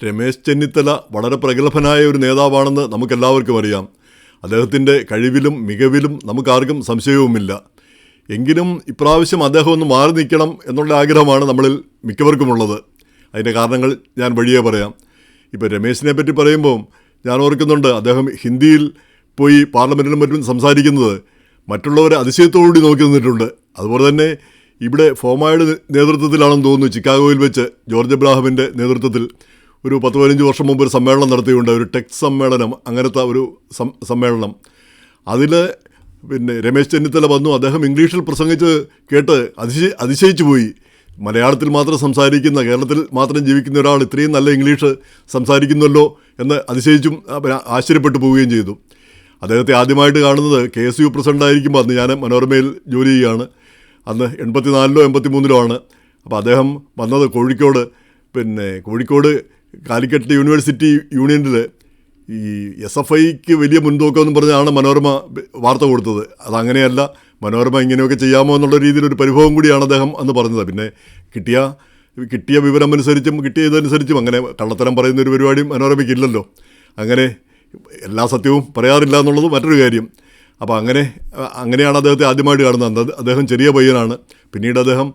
രമേശ് ചെന്നിത്തല വളരെ പ്രഗത്ഭനായ ഒരു നേതാവാണെന്ന് നമുക്കെല്ലാവർക്കും അറിയാം. അദ്ദേഹത്തിൻ്റെ കഴിവിലും മികവിലും നമുക്കാർക്കും സംശയവുമില്ല. എങ്കിലും ഇപ്രാവശ്യം അദ്ദേഹം ഒന്ന് മാറി നിൽക്കണം എന്നുള്ള ആഗ്രഹമാണ് നമ്മളിൽ മിക്കവർക്കുമുള്ളത്. അതിൻ്റെ കാരണങ്ങൾ ഞാൻ വഴിയേ പറയാം. ഇപ്പോൾ രമേശിനെ പറ്റി പറയുമ്പോൾ ഞാൻ ഓർക്കുന്നുണ്ട്, അദ്ദേഹം ഹിന്ദിയിൽ പോയി പാർലമെൻറ്റിലും മറ്റും സംസാരിക്കുന്നത് മറ്റുള്ളവരെ അതിശയത്തോടുകൂടി നോക്കി നിന്നിട്ടുണ്ട്. അതുപോലെ തന്നെ ഇവിടെ ഫോമായുടെ നേതൃത്വത്തിലാണെന്ന് തോന്നുന്നു, ചിക്കാഗോയിൽ വെച്ച് ജോർജ് എബ്രാഹിമിൻ്റെ നേതൃത്വത്തിൽ ഒരു 10-15 വർഷം മുമ്പ് ഒരു സമ്മേളനം നടത്തിയുണ്ട്, ഒരു ടെക് സമ്മേളനം, അങ്ങനത്തെ ഒരു സമ്മേളനം. അതിൽ രമേശ് ചെന്നിത്തല വന്നു. അദ്ദേഹം ഇംഗ്ലീഷിൽ പ്രസംഗിച്ച് കേട്ട് അതിശയിച്ചു പോയി. മലയാളത്തിൽ മാത്രം സംസാരിക്കുന്ന, കേരളത്തിൽ മാത്രം ജീവിക്കുന്ന ഒരാൾ ഇത്രയും നല്ല ഇംഗ്ലീഷ് സംസാരിക്കുന്നല്ലോ എന്ന് അതിശയിച്ചും ആശ്ചര്യപ്പെട്ടു പോവുകയും ചെയ്തു. അദ്ദേഹത്തെ ആദ്യമായിട്ട് കാണുന്നത് KSU പ്രസിഡൻ്റായിരിക്കുമ്പോൾ, അന്ന് ഞാൻ മനോരമയിൽ ജോലി ചെയ്യുകയാണ്, അന്ന് 84-ലോ 83-ലോ ആണ്. അപ്പോൾ അദ്ദേഹം വന്നത് കോഴിക്കോട് കാലിക്കറ്റ് യൂണിവേഴ്സിറ്റി യൂണിയനിൽ ഈ SFIക്ക് വലിയ മുൻതൂക്കമെന്ന് പറഞ്ഞാണ് മനോരമ വാർത്ത കൊടുത്തത്. അതങ്ങനെയല്ല, മനോരമ ഇങ്ങനെയൊക്കെ ചെയ്യാമോ എന്നുള്ള രീതിയിലൊരു പരിഭവം കൂടിയാണ് അദ്ദേഹം അന്ന് പറഞ്ഞത്. പിന്നെ കിട്ടിയ വിവരം അനുസരിച്ചും കിട്ടിയതനുസരിച്ചും അങ്ങനെ കള്ളത്തരം പറയുന്ന ഒരു പരിപാടിയും മനോരമയ്ക്ക് ഇല്ലല്ലോ. അങ്ങനെ എല്ലാ സത്യവും പറയാറില്ല എന്നുള്ളത് മറ്റൊരു കാര്യം. അപ്പോൾ അങ്ങനെയാണ് അദ്ദേഹത്തെ ആദ്യമായിട്ട് കാണുന്നത്. അദ്ദേഹം ചെറിയ പയ്യനാണ്. പിന്നീട് അദ്ദേഹം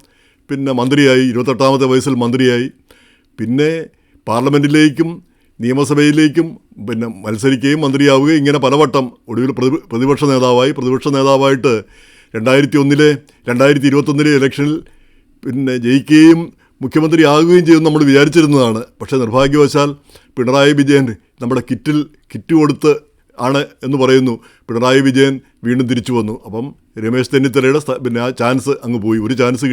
മന്ത്രിയായി, 28-ാമത്തെ വയസ്സിൽ മന്ത്രിയായി. പിന്നെ പാർലമെൻറ്റിലേക്കും നിയമസഭയിലേക്കും മത്സരിക്കുകയും മന്ത്രിയാവുകയും ഇങ്ങനെ പലവട്ടം. ഒടുവിൽ പ്രതിപക്ഷ നേതാവായിട്ട് 2001-ലെ 2021-ലെ ഇലക്ഷനിൽ ജയിക്കുകയും മുഖ്യമന്ത്രിയാകുകയും ചെയ്യുമെന്ന് നമ്മൾ വിചാരിച്ചിരുന്നതാണ്. പക്ഷേ നിർഭാഗ്യവശാൽ പിണറായി വിജയൻ നമ്മുടെ കിറ്റ് കൊടുത്ത് ആണ് എന്ന് പറയുന്നു. പിണറായി വിജയൻ വീണ്ടും തിരിച്ചു വന്നു. അപ്പം രമേശ് ചെന്നിത്തലയുടെ ആ ചാൻസ് അങ്ങ് പോയി. ഒരു ചാൻസ്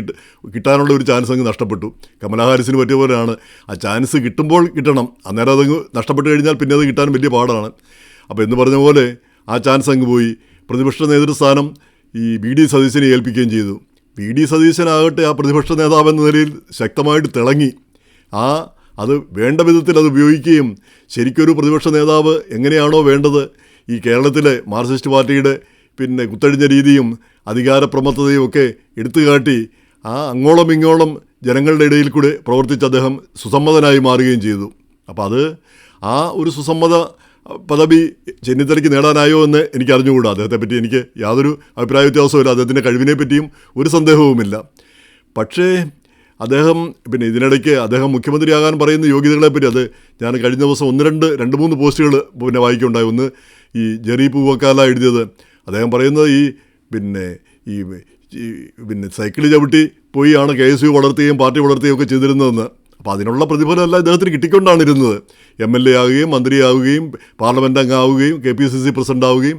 കിട്ടാനുള്ള ഒരു ചാൻസ് അങ്ങ് നഷ്ടപ്പെട്ടു. കമലാ ഹാരിസിന് പറ്റിയ പോലെയാണ്, ആ ചാൻസ് കിട്ടുമ്പോൾ കിട്ടണം, അന്നേരം അതങ്ങ് നഷ്ടപ്പെട്ട് കഴിഞ്ഞാൽ പിന്നെ അത് കിട്ടാൻ വലിയ പാടാണ്. അപ്പോൾ എന്ന് പറഞ്ഞ പോലെ ആ ചാൻസ് അങ്ങ് പോയി. പ്രതിപക്ഷ നേതൃസ്ഥാനം ഈ VD സതീശനെ ഏൽപ്പിക്കുകയും ചെയ്തു. VD സതീശനാകട്ടെ ആ പ്രതിപക്ഷ നേതാവെന്ന നിലയിൽ ശക്തമായിട്ട് തിളങ്ങി. അത് വേണ്ട വിധത്തിൽ അത് ഉപയോഗിക്കുകയും ശരിക്കൊരു പ്രതിപക്ഷ നേതാവ് എങ്ങനെയാണോ വേണ്ടത്, ഈ കേരളത്തിലെ മാർക്സിസ്റ്റ് പാർട്ടിയുടെ കുത്തഴിഞ്ഞ രീതിയും അധികാരപ്രമത്തതയും ഒക്കെ എടുത്തുകാട്ടി അങ്ങോളം ഇങ്ങോളം ജനങ്ങളുടെ ഇടയിൽ കൂടെ പ്രവർത്തിച്ച് അദ്ദേഹം സുസമ്മതനായി മാറുകയും ചെയ്തു. അപ്പോൾ ആ ഒരു സുസമ്മത പദവി ചെന്നിത്തലയ്ക്ക് നേടാനായോ എന്ന് എനിക്ക് അറിഞ്ഞുകൂടാ. അദ്ദേഹത്തെപ്പറ്റി എനിക്ക് യാതൊരു അഭിപ്രായ വ്യത്യാസവുമില്ല. അദ്ദേഹത്തിൻ്റെ കഴിവിനെ പറ്റിയും ഒരു സന്ദേഹവുമില്ല. പക്ഷേ അദ്ദേഹം ഇതിനിടയ്ക്ക് അദ്ദേഹം മുഖ്യമന്ത്രിയാകാൻ പറയുന്ന യോഗ്യതകളെപ്പറ്റി അത് ഞാൻ കഴിഞ്ഞ ദിവസം 2-3 പോസ്റ്റുകൾ വായിക്കുകയുണ്ടായി. ഒന്ന് ഈ ജെറി പൂവക്കാല എഴുതിയത്. അദ്ദേഹം പറയുന്നത് ഈ സൈക്കിൾ ചവിട്ടി പോയാണ് KSU വളർത്തുകയും പാർട്ടി വളർത്തുകയും ഒക്കെ ചെയ്തിരുന്നതെന്ന്. അപ്പോൾ അതിനുള്ള പ്രതിഫലമല്ല ഇദ്ദേഹത്തിന് കിട്ടിക്കൊണ്ടാണ് ഇരുന്നത്. MLA ആവുകയും മന്ത്രിയാവുകയും പാർലമെൻറ്റ് അംഗമാവുകയും KPCC പ്രസിഡൻ്റ് ആവുകയും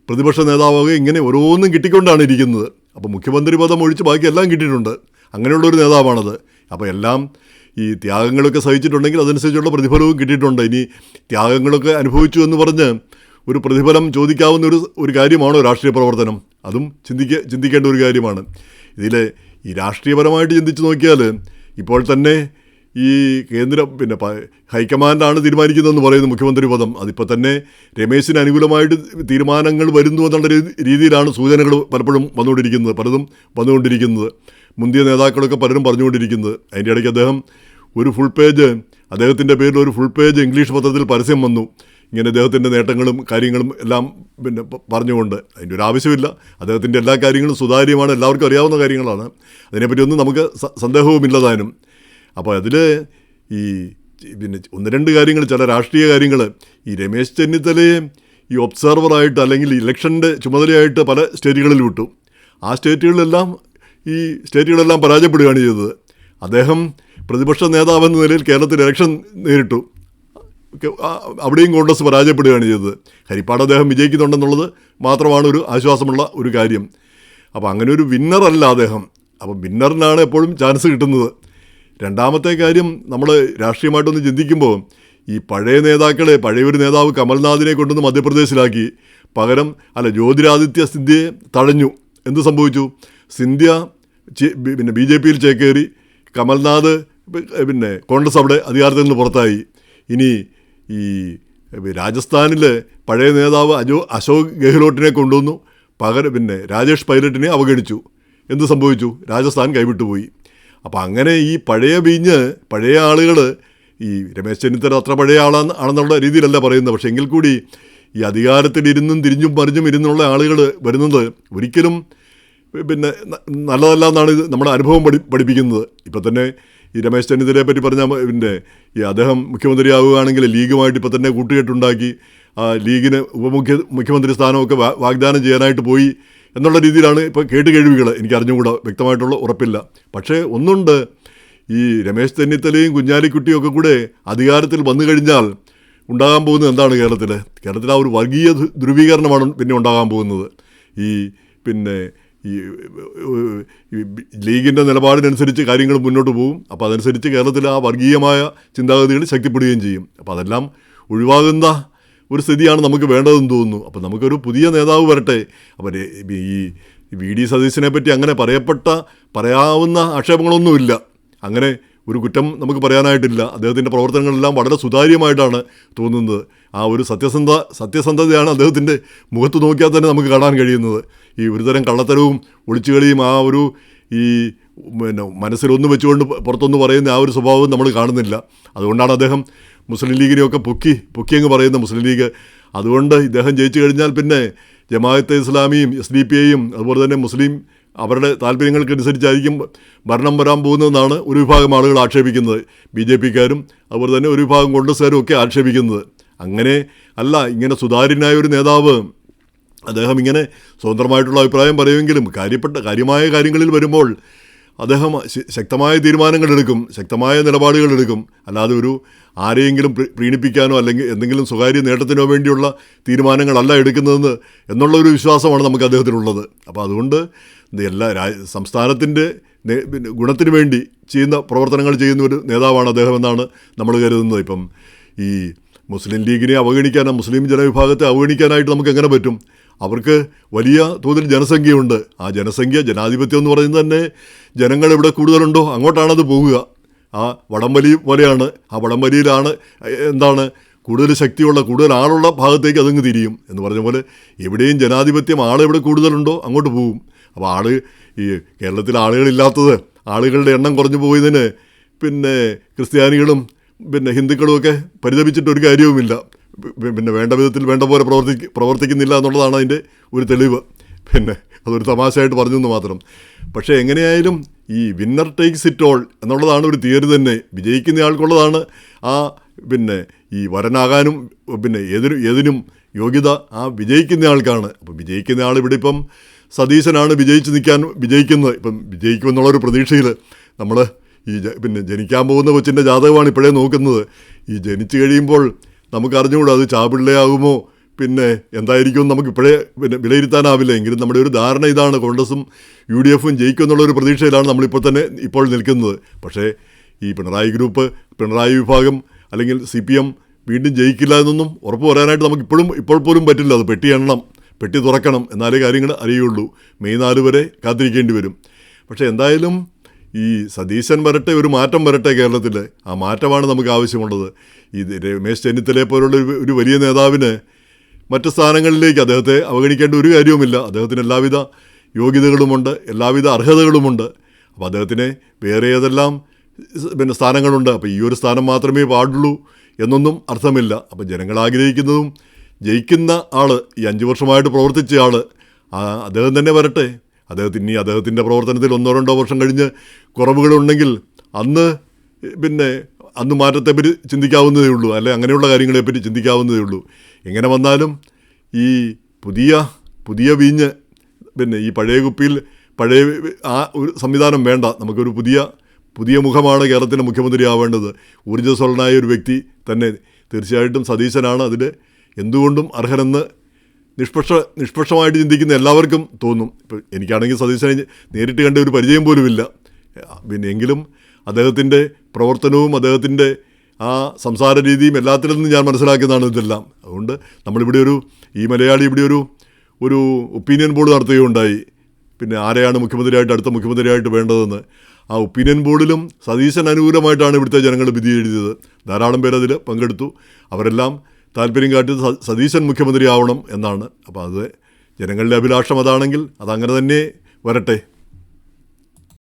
പ്രതിപക്ഷ നേതാവുകയും ഇങ്ങനെ ഓരോന്നും കിട്ടിക്കൊണ്ടാണ് ഇരിക്കുന്നത്. അപ്പോൾ മുഖ്യമന്ത്രി പദം ഒഴിച്ച് ബാക്കി എല്ലാം കിട്ടിയിട്ടുണ്ട്. അങ്ങനെയുള്ളൊരു നേതാവാണത്. അപ്പോൾ എല്ലാം ഈ ത്യാഗങ്ങളൊക്കെ സഹിച്ചിട്ടുണ്ടെങ്കിൽ അതനുസരിച്ചുള്ള പ്രതിഫലവും കിട്ടിയിട്ടുണ്ട്. ഇനി ത്യാഗങ്ങളൊക്കെ അനുഭവിച്ചു എന്ന് പറഞ്ഞ് ഒരു പ്രതിഫലം ചോദിക്കാവുന്ന ഒരു കാര്യമാണോ രാഷ്ട്രീയ പ്രവർത്തനം? അതും ചിന്തിക്കേണ്ട ഒരു കാര്യമാണ്. ഇതിൽ ഈ രാഷ്ട്രീയപരമായിട്ട് ചിന്തിച്ച് നോക്കിയാൽ ഇപ്പോൾ തന്നെ ഈ ഹൈക്കമാൻഡാണ് തീരുമാനിക്കുന്നതെന്ന് പറയുന്നു മുഖ്യമന്ത്രി പദം. അതിപ്പോൾ തന്നെ രമേശിന് അനുകൂലമായിട്ട് തീരുമാനങ്ങൾ വരുന്നു എന്നുള്ള രീതിയിലാണ് സൂചനകൾ പലപ്പോഴും പലതും വന്നുകൊണ്ടിരിക്കുന്നത്. മുന്തിയ നേതാക്കളൊക്കെ പലരും പറഞ്ഞുകൊണ്ടിരിക്കുന്നത്. അതിൻ്റെ ഇടയ്ക്ക് അദ്ദേഹത്തിൻ്റെ പേരിൽ ഒരു ഫുൾ പേജ് ഇംഗ്ലീഷ് പത്രത്തിൽ പരസ്യം വന്നു, ഇങ്ങനെ അദ്ദേഹത്തിൻ്റെ നേട്ടങ്ങളും കാര്യങ്ങളും എല്ലാം പറഞ്ഞുകൊണ്ട്. അതിൻ്റെ ഒരു ആവശ്യമില്ല. അദ്ദേഹത്തിൻ്റെ എല്ലാ കാര്യങ്ങളും സുതാര്യമാണ്, എല്ലാവർക്കും അറിയാവുന്ന കാര്യങ്ങളാണ്. അതിനെപ്പറ്റിയൊന്നും നമുക്ക് സന്ദേഹവുമില്ലതാനും. അപ്പോൾ അതിൽ ഈ 1-2 കാര്യങ്ങൾ, ചില രാഷ്ട്രീയ കാര്യങ്ങൾ, ഈ രമേശ് ചെന്നിത്തലയെ ഈ ഒബ്സർവറായിട്ട് അല്ലെങ്കിൽ ഇലക്ഷൻ്റെ ചുമതലയായിട്ട് പല സ്റ്റേറ്റുകളിൽ വിട്ടു. ആ സ്റ്റേറ്റുകളെല്ലാം പരാജയപ്പെടുകയാണ് ചെയ്തത്. അദ്ദേഹം പ്രതിപക്ഷ നേതാവെന്ന നിലയിൽ കേരളത്തിൽ ഇലക്ഷൻ നേരിട്ടു. അവിടെയും കോൺഗ്രസ് പരാജയപ്പെടുകയാണ് ചെയ്തത്. ഹരിപ്പാട് അദ്ദേഹം വിജയിക്കുന്നുണ്ടെന്നുള്ളത് മാത്രമാണ് ഒരു ആശ്വാസമുള്ള ഒരു കാര്യം. അപ്പോൾ അങ്ങനെ ഒരു വിന്നറല്ല അദ്ദേഹം. അപ്പം വിന്നറിനാണ് എപ്പോഴും ചാൻസ് കിട്ടുന്നത്. രണ്ടാമത്തെ കാര്യം, നമ്മൾ രാഷ്ട്രീയമായിട്ടൊന്ന് ചിന്തിക്കുമ്പോൾ ഈ പഴയൊരു നേതാവ് കമൽനാഥിനെ കൊണ്ടുവന്ന് മധ്യപ്രദേശിലാക്കി. പകരം ജ്യോതിരാദിത്യ സിന്ധ്യയെ തഴഞ്ഞു. എന്ത് സംഭവിച്ചു? സിന്ധ്യ BJPയിൽ ചേക്കേറി, കമൽനാഥ് കോൺഗ്രസ് അവിടെ അധികാരത്തിൽ നിന്ന് പുറത്തായി. ഇനി ഈ രാജസ്ഥാനിൽ പഴയ നേതാവ് അശോക് ഗെഹ്ലോട്ടിനെ കൊണ്ടുവന്നു. പകരം രാജേഷ് പൈലറ്റിനെ അവഗണിച്ചു. എന്ത് സംഭവിച്ചു? രാജസ്ഥാൻ കൈവിട്ടുപോയി. അപ്പോൾ അങ്ങനെ ഈ പഴയ ആളുകൾ ഈ രമേശ് ചെന്നിത്തല അത്ര പഴയ ആണെന്നുള്ള രീതിയിലല്ല പറയുന്നത്. പക്ഷേ എങ്കിൽ കൂടി ഈ അധികാരത്തിലിരുന്നും തിരിഞ്ഞും മറിഞ്ഞും ഇരുന്നുള്ള ആളുകൾ വരുന്നത് ഒരിക്കലും പിന്നെ നല്ലതല്ല എന്നാണ് ഇത് നമ്മുടെ അനുഭവം പഠിപ്പിക്കുന്നത്. ഇപ്പം തന്നെ ഈ രമേശ് ചെന്നിത്തലയെ പറ്റി പറഞ്ഞാൽ പിന്നെ ഈ അദ്ദേഹം മുഖ്യമന്ത്രിയാവുകയാണെങ്കിൽ ലീഗുമായിട്ട് ഇപ്പം തന്നെ കൂട്ടുകെട്ടുണ്ടാക്കി ലീഗിന് മുഖ്യമന്ത്രി സ്ഥാനമൊക്കെ വാഗ്ദാനം ചെയ്യാനായിട്ട് പോയി എന്നുള്ള രീതിയിലാണ് ഇപ്പോൾ കേട്ടുകേഴ്വികൾ. എനിക്ക് അറിഞ്ഞുകൂടാ, വ്യക്തമായിട്ടുള്ള ഉറപ്പില്ല. പക്ഷേ ഒന്നുണ്ട്, ഈ രമേശ് ചെന്നിത്തലയും കുഞ്ഞാലിക്കുട്ടിയും ഒക്കെ കൂടെ അധികാരത്തിൽ വന്നു കഴിഞ്ഞാൽ ഉണ്ടാകാൻ പോകുന്നത് എന്താണ്? കേരളത്തിൽ ആ ഒരു വർഗീയ ധ്രുവീകരണമാണ് പിന്നെ ഉണ്ടാകാൻ പോകുന്നത്. ഈ പിന്നെ ഈ ലീഗിൻ്റെ നിലപാടിനനുസരിച്ച് കാര്യങ്ങൾ മുന്നോട്ട് പോകും. അപ്പോൾ അതനുസരിച്ച് കേരളത്തിൽ ആ വർഗീയമായ ചിന്താഗതികൾ ശക്തിപ്പെടുകയും ചെയ്യും. അപ്പോൾ അതെല്ലാം ഒഴിവാകുന്ന ഒരു സ്ഥിതിയാണ് നമുക്ക് വേണ്ടതെന്ന് തോന്നുന്നു. അപ്പോൾ നമുക്കൊരു പുതിയ നേതാവ് വരട്ടെ. അപ്പോൾ ഈ വി.ഡി. സതീശനെ പറ്റി അങ്ങനെ പറയാവുന്ന ആക്ഷേപങ്ങളൊന്നുമില്ല. അങ്ങനെ ഒരു കുറ്റം നമുക്ക് പറയാനായിട്ടില്ല. അദ്ദേഹത്തിൻ്റെ പ്രവർത്തനങ്ങളെല്ലാം വളരെ സുതാര്യമായിട്ടാണ് തോന്നുന്നത്. ആ ഒരു സത്യസന്ധതയാണ് അദ്ദേഹത്തിൻ്റെ മുഖത്ത് നോക്കിയാൽ തന്നെ നമുക്ക് കാണാൻ കഴിയുന്നത്. ഈ ഒരുതരം കള്ളത്തരവും ഒളിച്ചുകളിയും ആ ഒരു ഈ പിന്നെ മനസ്സിലൊന്ന് വെച്ചുകൊണ്ട് പുറത്തൊന്ന് പറയുന്ന ആ ഒരു സ്വഭാവം നമ്മൾ കാണുന്നില്ല. അതുകൊണ്ടാണ് അദ്ദേഹം മുസ്ലിം ലീഗിനെയൊക്കെ പൊക്കി അങ്ങ് പറയുന്ന മുസ്ലിം ലീഗ്. അതുകൊണ്ട് ഇദ്ദേഹം ജയിച്ചു കഴിഞ്ഞാൽ പിന്നെ ജമാഅത്തെ ഇസ്ലാമിയും SDP-യും അതുപോലെ തന്നെ മുസ്ലിം അവരുടെ താല്പര്യങ്ങൾക്കനുസരിച്ചായിരിക്കും ഭരണം വരാൻ പോകുന്നതെന്നാണ് ഒരു വിഭാഗം ആളുകൾ ആക്ഷേപിക്കുന്നത്. BJP-ക്കാരും അതുപോലെ തന്നെ ഒരു വിഭാഗം കോൺഗ്രസ്സുകാരും ഒക്കെ ആക്ഷേപിക്കുന്നത്. അങ്ങനെ അല്ല, ഇങ്ങനെ സുതാര്യനായ ഒരു നേതാവ് അദ്ദേഹം ഇങ്ങനെ സ്വതന്ത്രമായിട്ടുള്ള അഭിപ്രായം പറയുമെങ്കിലും കാര്യമായ കാര്യങ്ങളിൽ വരുമ്പോൾ അദ്ദേഹം ശക്തമായ തീരുമാനങ്ങളെടുക്കും, ശക്തമായ നിലപാടുകളെടുക്കും. അല്ലാതെ ഒരു ആരെയെങ്കിലും പ്രീണിപ്പിക്കാനോ അല്ലെങ്കിൽ എന്തെങ്കിലും സ്വകാര്യ നേട്ടത്തിനോ വേണ്ടിയുള്ള തീരുമാനങ്ങളല്ല എടുക്കുന്നതെന്ന് എന്നുള്ള ഒരു വിശ്വാസമാണ് നമുക്ക് അദ്ദേഹത്തിനുള്ളത്. അപ്പോൾ അതുകൊണ്ട് എല്ലാ സംസ്ഥാനത്തിൻ്റെ ഗുണത്തിന് വേണ്ടി ചെയ്യുന്ന പ്രവർത്തനങ്ങൾ ചെയ്യുന്ന ഒരു നേതാവാണ് അദ്ദേഹം എന്നാണ് നമ്മൾ കരുതുന്നത്. ഇപ്പം ഈ മുസ്ലിം ലീഗിനെ അവഗണിക്കാനോ മുസ്ലിം ജനവിഭാഗത്തെ അവഗണിക്കാനായിട്ട് നമുക്ക് എങ്ങനെ പറ്റും? അവർക്ക് വലിയ തോതിൽ ജനസംഖ്യയുണ്ട്. ആ ജനാധിപത്യം എന്ന് പറയുന്നത് തന്നെ ജനങ്ങൾ എവിടെ കൂടുതലുണ്ടോ അങ്ങോട്ടാണത് പോകുക. ആ വടംവലി പോലെയാണ്. ആ വടംവലിയിലാണ് എന്താണ് കൂടുതൽ ശക്തിയുള്ള കൂടുതൽ ആളുള്ള ഭാഗത്തേക്ക് അതങ്ങ് തിരിയും എന്ന് പറഞ്ഞ പോലെ എവിടെയും ജനാധിപത്യം ആളെവിടെ കൂടുതലുണ്ടോ അങ്ങോട്ട് പോകും. അപ്പോൾ ഈ കേരളത്തിൽ ആളുകളില്ലാത്തത് ആളുകളുടെ എണ്ണം കുറഞ്ഞു പോയതിന് പിന്നെ ക്രിസ്ത്യാനികളും പിന്നെ ഹിന്ദുക്കളുമൊക്കെ പരിതപിച്ചിട്ടൊരു കാര്യവുമില്ല. പിന്നെ വേണ്ട വിധത്തിൽ വേണ്ട പോലെ പ്രവർത്തിക്കുന്നില്ല എന്നുള്ളതാണ് അതിൻ്റെ ഒരു തെളിവ്. പിന്നെ അതൊരു തമാശയായിട്ട് പറഞ്ഞു എന്ന് മാത്രം. പക്ഷേ എങ്ങനെയായാലും ഈ വിന്നർ ടേക്സ് ഇറ്റ് ഓൾ എന്നുള്ളതാണ് ഒരു തിയറി തന്നെ. വിജയിക്കുന്ന ആൾക്കുള്ളതാണ് പിന്നെ ഈ വരനാകാനും പിന്നെ ഏതിനും യോഗ്യത ആ വിജയിക്കുന്ന ആൾക്കാണ്. അപ്പോൾ വിജയിക്കുന്ന ആൾ ഇവിടെ ഇപ്പം സതീശനാണ് വിജയിക്കുന്നത്. ഇപ്പം വിജയിക്കുമെന്നുള്ളൊരു പ്രതീക്ഷയിൽ നമ്മൾ പിന്നെ ജനിക്കാൻ പോകുന്ന കൊച്ചിൻ്റെ ജാതകമാണ് ഇപ്പോഴേ നോക്കുന്നത്. ഈ ജനിച്ചു കഴിയുമ്പോൾ നമുക്കറിഞ്ഞുകൂടാ അത് ചാപിള്ളയാകുമോ പിന്നെ എന്തായിരിക്കും നമുക്കിപ്പോഴേ പിന്നെ വിലയിരുത്താനാവില്ല. എങ്കിലും നമ്മുടെ ഒരു ധാരണ ഇതാണ്, കോൺഗ്രസും UDF-ഉം ജയിക്കും എന്നുള്ളൊരു പ്രതീക്ഷയിലാണ് ഇപ്പോൾ നിൽക്കുന്നത്. പക്ഷേ ഈ പിണറായി വിഭാഗം അല്ലെങ്കിൽ CPM വീണ്ടും ജയിക്കില്ല എന്നൊന്നും ഉറപ്പ് പറയാനായിട്ട് നമുക്ക് ഇപ്പോൾ പോലും പറ്റില്ല. അത് പെട്ടി തുറക്കണം, എന്നാലേ കാര്യങ്ങൾ അറിയുള്ളൂ. മെയ് 4 വരെ കാത്തിരിക്കേണ്ടി വരും. പക്ഷേ എന്തായാലും ഈ സതീശൻ വരട്ടെ, ഒരു മാറ്റം വരട്ടെ കേരളത്തിൽ. ആ മാറ്റമാണ് നമുക്ക് ആവശ്യമുള്ളത്. ഈ രമേശ് ചെന്നിത്തലയെ പോലുള്ള ഒരു വലിയ നേതാവിന് മറ്റ് സ്ഥാനങ്ങളിലേക്ക് അദ്ദേഹത്തെ അവഗണിക്കേണ്ട ഒരു കാര്യവുമില്ല. അദ്ദേഹത്തിന് എല്ലാവിധ യോഗ്യതകളുമുണ്ട്, എല്ലാവിധ അർഹതകളുമുണ്ട്. അപ്പോൾ അദ്ദേഹത്തിന് വേറെ ഏതെല്ലാം പിന്നെ സ്ഥാനങ്ങളുണ്ട്. അപ്പോൾ ഈ ഒരു സ്ഥാനം മാത്രമേ പാടുള്ളൂ എന്നൊന്നും അർത്ഥമില്ല. അപ്പോൾ ജനങ്ങൾ ആഗ്രഹിക്കുന്നതും ജയിക്കുന്ന ആൾ, ഈ 5 വർഷമായിട്ട് പ്രവർത്തിച്ച ആൾ, അദ്ദേഹം തന്നെ വരട്ടെ. അദ്ദേഹത്തിൻ്റെ പ്രവർത്തനത്തിൽ 1-2 വർഷം കഴിഞ്ഞ് കുറവുകളുണ്ടെങ്കിൽ അന്ന് മാറ്റത്തെപ്പറ്റി ചിന്തിക്കാവുന്നതേ ഉള്ളൂ, അല്ലെ അങ്ങനെയുള്ള കാര്യങ്ങളെപ്പറ്റി ചിന്തിക്കാവുന്നതേ ഉള്ളൂ. എങ്ങനെ വന്നാലും ഈ പുതിയ വീഞ്ഞ് പിന്നെ ഈ പഴയ കുപ്പിയിൽ പഴയ ആ ഒരു സംവിധാനം വേണ്ട. നമുക്കൊരു പുതിയ മുഖമാണ് കേരളത്തിൻ്റെ മുഖ്യമന്ത്രി ആവേണ്ടത്. ഊർജ്ജസ്വലനായ ഒരു വ്യക്തി തന്നെ. തീർച്ചയായിട്ടും സതീശനാണ് അതിന് എന്തുകൊണ്ടും അർഹനെന്ന് നിഷ്പക്ഷമായിട്ട് ചിന്തിക്കുന്ന എല്ലാവർക്കും തോന്നും. ഇപ്പോൾ എനിക്കാണെങ്കിൽ സതീശനെ നേരിട്ട് കണ്ട ഒരു പരിചയം പോലുമില്ല. എങ്കിലും അദ്ദേഹത്തിൻ്റെ പ്രവർത്തനവും അദ്ദേഹത്തിൻ്റെ ആ സംസാര രീതിയും എല്ലാത്തിലും നിന്ന് ഞാൻ മനസ്സിലാക്കുന്നതാണ് ഇതെല്ലാം. അതുകൊണ്ട് നമ്മളിവിടെ ഈ മലയാളി ഇവിടെ ഒരു ഒപ്പീനിയൻ പോൾ നടത്തുകയുണ്ടായി. പിന്നെ ആരെയാണ് അടുത്ത മുഖ്യമന്ത്രിയായിട്ട് വേണ്ടതെന്ന്. ആ ഒപ്പീനിയൻ ബോർഡിലും സതീശൻ അനുകൂലമായിട്ടാണ് ഇവിടുത്തെ ജനങ്ങൾ വിധി എഴുതിയത്. ധാരാളം പേര് അതിൽ പങ്കെടുത്തു. അവരെല്ലാം താല്പര്യം കാട്ടിയത് സതീശൻ മുഖ്യമന്ത്രിയാവണം എന്നാണ്. അപ്പോൾ അത് ജനങ്ങളുടെ അഭിലാഷം അതാണെങ്കിൽ അതങ്ങനെ തന്നെ വരട്ടെ.